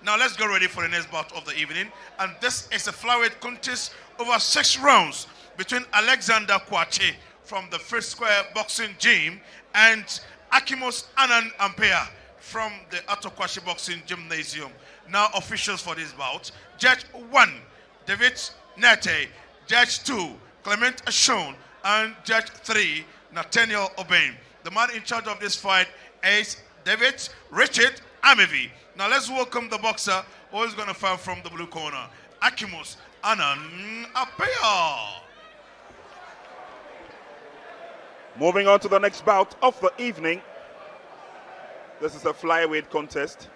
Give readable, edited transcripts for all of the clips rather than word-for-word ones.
Now let's get ready for the next bout of the evening. And this is a flyweight contest over 6 rounds between Alexander Kwache from the First Square Boxing Gym and Akimus Annan Ampiah from the Atokwashi Boxing Gymnasium. Now officials for this bout. Judge 1, David Nete. Judge 2, Clement Ashon. And Judge 3, Nathaniel Obain. The man in charge of this fight is David Richard Amevi. Now let's welcome the boxer who is going to fight from the blue corner, Akimus Annan Ampiah. Moving on to the next bout of the evening. This is a flyweight contest.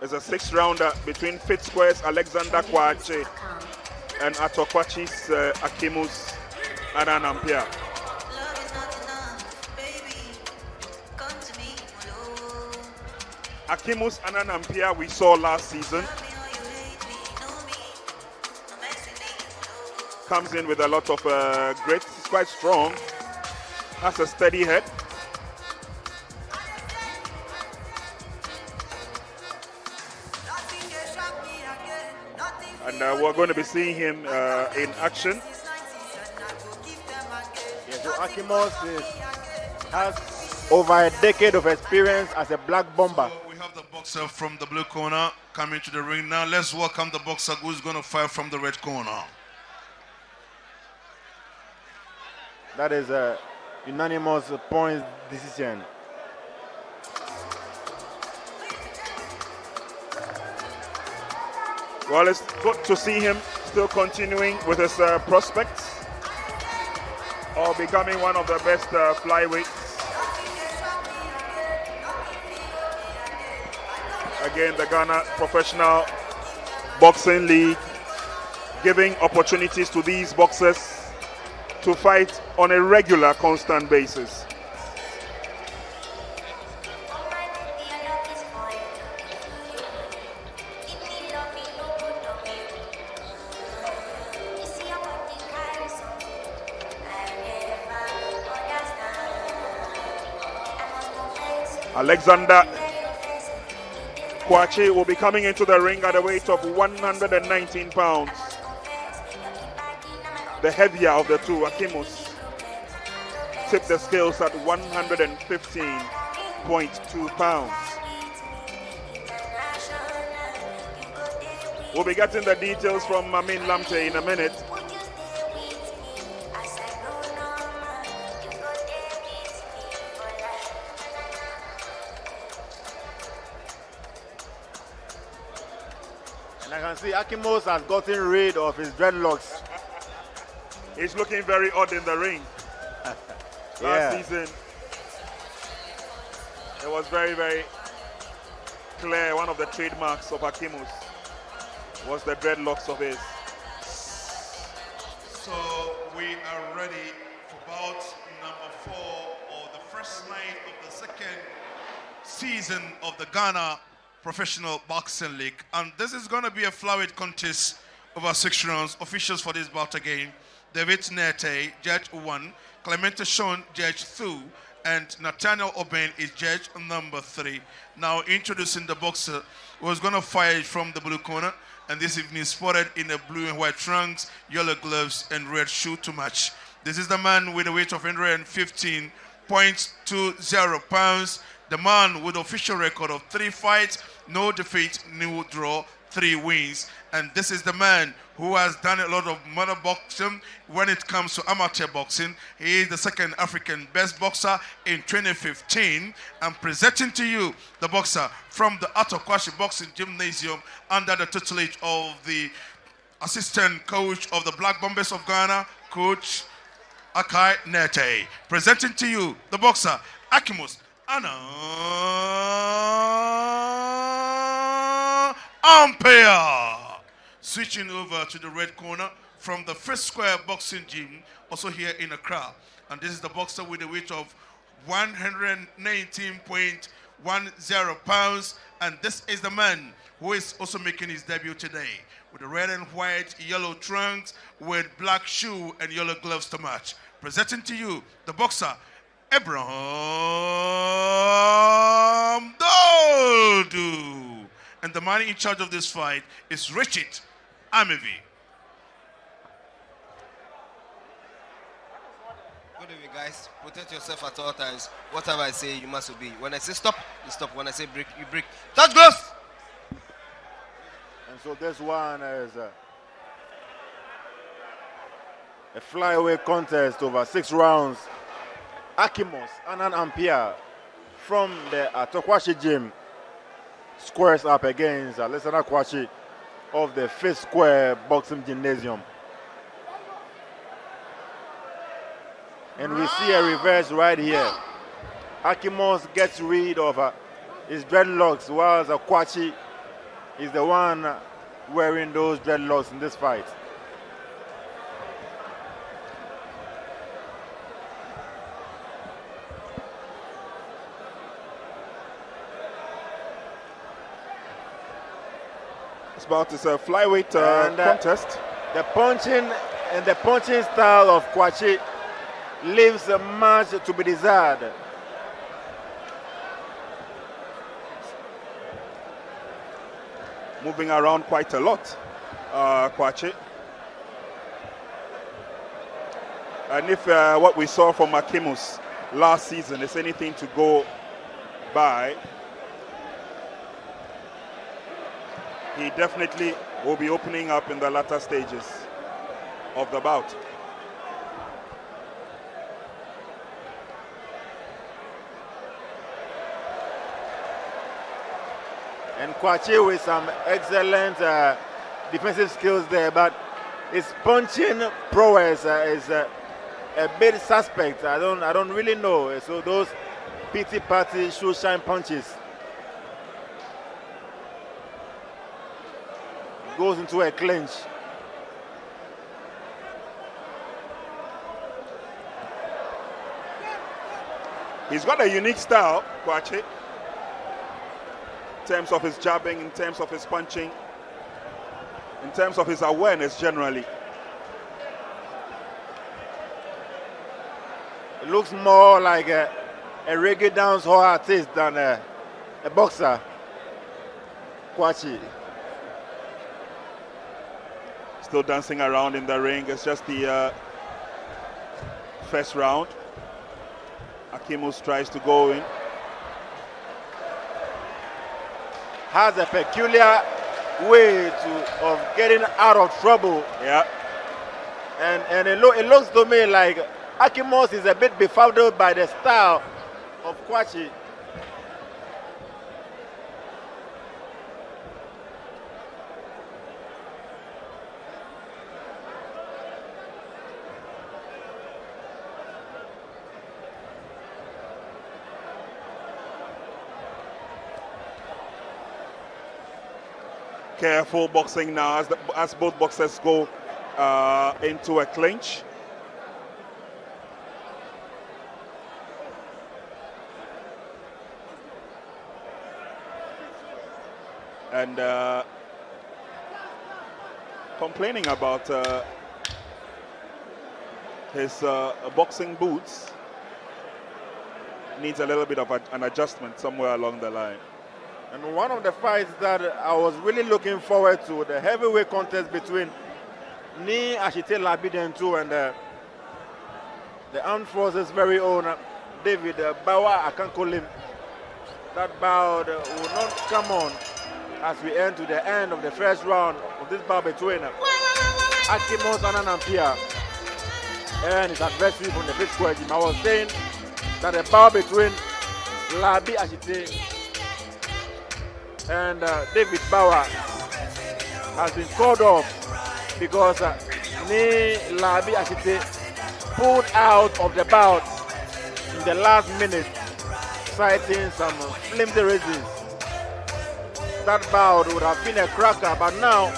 It's a 6-rounder between Fit Square's Alexander Kwache and Atokwachi's Akimus Annan Ampiah. Akimus Annan Ampiah we saw last season. Comes in with a lot of grit. He's quite strong. Has a steady head. And we're going to be seeing him in action. Yeah, so Akimus has over a decade of experience as a black bomber. So we have the boxer from the blue corner coming to the ring now. Let's welcome the boxer who's going to fight from the red corner. That is a unanimous points decision. Well, it's good to see him still continuing with his prospects or becoming one of the best flyweights. Again, the Ghana Professional Boxing League giving opportunities to these boxers to fight on a regular, constant basis. Alexander Kwache will be coming into the ring at a weight of 119 pounds. The heavier of the two, Akimus, tipped the scales at 115.2 pounds. We'll be getting the details from Amin Lamte in a minute. And I can see Akimus has gotten rid of his dreadlocks. He's looking very odd in the ring. Last season, it was very, very clear. One of the trademarks of Akimus was the dreadlocks of his. So we are ready for bout number 4 of the first night of the second season of the Ghana Professional Boxing League. And this is going to be a flyweight contest over 6 rounds. Officials for this bout again: David Nete, Judge 1, Clement Sean, Judge 2, and Nathaniel Obain is Judge number 3. Now introducing the boxer who is going to fight from the blue corner, and this evening spotted in the blue and white trunks, yellow gloves, and red shoe to match. This is the man with a weight of 115.20 pounds. The man with official record of 3 fights, no defeat, no draw, 3 wins. And this is the man who has done a lot of mother boxing when it comes to amateur boxing. He is the second African best boxer in 2015. I'm presenting to you the boxer from the Atokwashi Boxing Gymnasium under the tutelage of the assistant coach of the Black Bombers of Ghana, Coach Akai Nete. Presenting to you the boxer Akimus Annan Ampiah. Switching over to the red corner from the First Square Boxing Gym, also here in Accra. And this is the boxer with a weight of 119.10 pounds. And this is the man who is also making his debut today with the red and white, yellow trunks with black shoe and yellow gloves to match. Presenting to you the boxer Abraham Dodoo. And the man in charge of this fight is Richard Amivi. Good evening, guys. Protect yourself at all times. Whatever I say, you must obey. When I say stop, you stop. When I say break, you break. Touch gloves! And so this one is a flyweight contest over 6 rounds. Akimus, Annan, Ampiah from the Atokwashi gym squares up against Alexander Kwashi of the 5th Square Boxing Gymnasium. And we see a reverse right here. Akimus gets rid of his dreadlocks, whilst Kwashi is the one wearing those dreadlocks in this fight. It's about this flyweight contest. The punching style of Kwashi leaves much to be desired. Moving around quite a lot, Kwashi. And if what we saw from Akimus last season is anything to go by, he definitely will be opening up in the latter stages of the bout. And Kwashi with some excellent defensive skills there, but his punching prowess is a bit suspect. I don't really know. So those pity party shoe shine punches goes into a clinch. He's got a unique style, Kwashi, in terms of his jabbing, in terms of his punching, in terms of his awareness generally. It looks more like a reggae dancehall artist than a boxer, Kwashi. Still dancing around in the ring. It's just the first round. Akimus tries to go in. Has a peculiar way of getting out of trouble. Yeah. And it looks to me like Akimus is a bit befuddled by the style of Kwashi. Careful boxing now as both boxers go into a clinch. And complaining about his boxing boots. Needs a little bit of an adjustment somewhere along the line. And one of the fights that I was really looking forward to, the heavyweight contest between Ni Ashite Labidentu and the Armed Forces' very own David Bawa Akankolim. That bout will not come on as we enter the end of the first round of this bout between Akimus and Ampiah and his adversary from the 5th Square Gym. I was saying that the bout between Labi Ashite and David Bauer has been called off because Ni Labi Ashite pulled out of the bout in the last minute, citing some flimsy reasons. That bout would have been a cracker, but now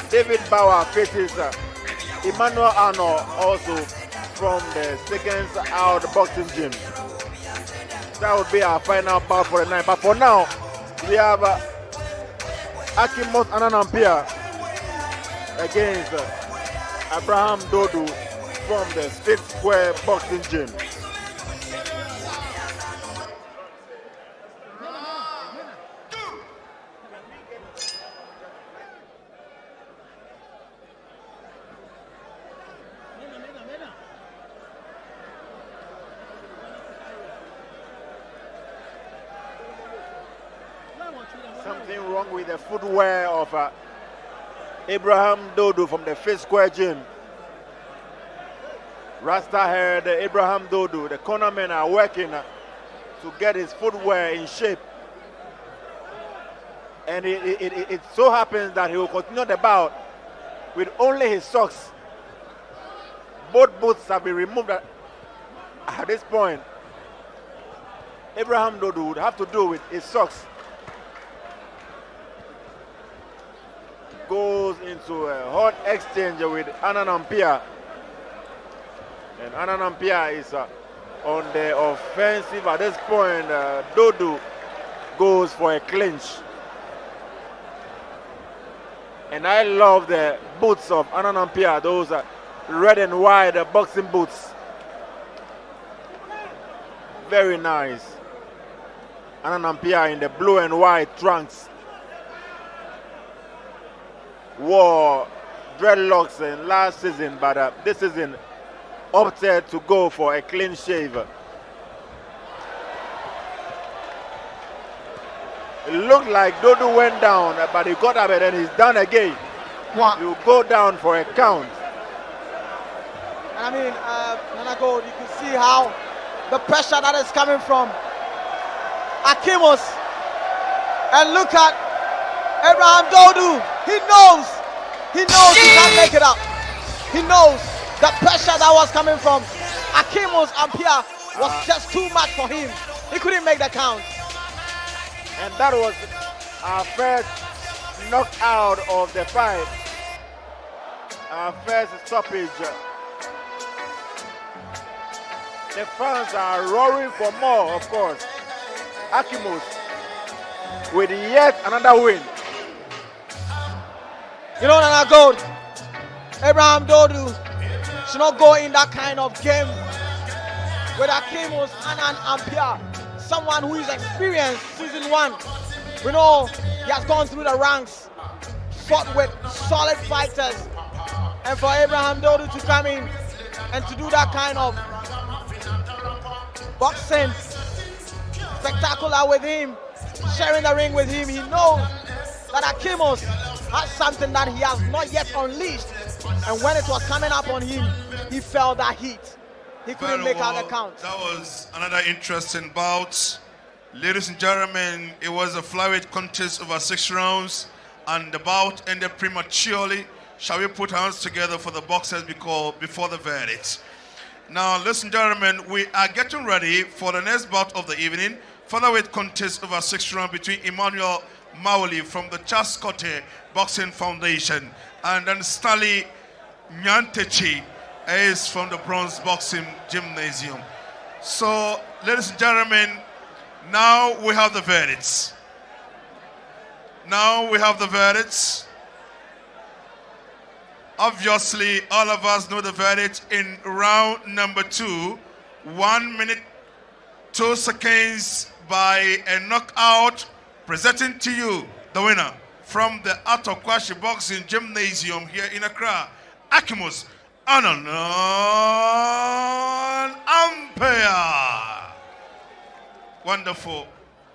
David Bauer faces Emmanuel Arnold, also from the Seconds Out Boxing Gym. That would be our final bout for the night. But for now, we have Akimus and Ampiah against Abraham Dodoo from the 5th Square Boxing Gym. along with the footwear of Abraham Dodoo from the Fifth Square Gym. Rasta head Abraham Dodoo, the cornermen are working to get his footwear in shape. And it so happens that he will continue the bout with only his socks. Both boots have been removed at this point. Abraham Dodoo would have to do with his socks. Goes into a hot exchange with Annan Ampiah. And Annan Ampiah is on the offensive at this point. Dodoo goes for a clinch. And I love the boots of Annan Ampiah, those red and white boxing boots. Very nice. Annan Ampiah in the blue and white trunks. Wore dreadlocks in last season, but this season opted to go for a clean shave. It looked like Dodoo went down, but he got up and then he's done again. What? You go down for a count. And I mean, Nana Gold, you can see how the pressure that is coming from Akimus. And look at Abraham Dodoo. He knows he can't make it up. He knows the pressure that was coming from Akimus Ampiah was just too much for him. He couldn't make the count. And that was our first knockout of the fight. Our first stoppage. The fans are roaring for more, of course. Akimus with yet another win. You know, Nana Gold, Abraham Dodoo should not go in that kind of game with Akimus Annan Ampiah, someone who is experienced season 1. We know he has gone through the ranks, fought with solid fighters, and for Abraham Dodoo to come in and to do that kind of boxing spectacular with him, sharing the ring with him, he knows that Akimus has something that he has not yet unleashed, and when it was coming up on him, he felt that heat. He couldn't make out the count. That was another interesting bout. Ladies and gentlemen, it was a flyweight contest over 6 rounds, and the bout ended prematurely. Shall we put hands together for the boxers before the verdict? Now, ladies and gentlemen, we are getting ready for the next bout of the evening. Featherweight contest over 6 rounds between Emmanuel Maoli from the Chaskote Boxing Foundation and then Stanley Nyantechi is from the Bronze Boxing Gymnasium. So, ladies and gentlemen, now we have the verdicts. Obviously, all of us know the verdict in round number 2. 1 minute, 2 seconds by a knockout. Presenting to you the winner from the Atokwashi Boxing Gymnasium here in Accra, Akimus Annan Ampiah. Wonderful.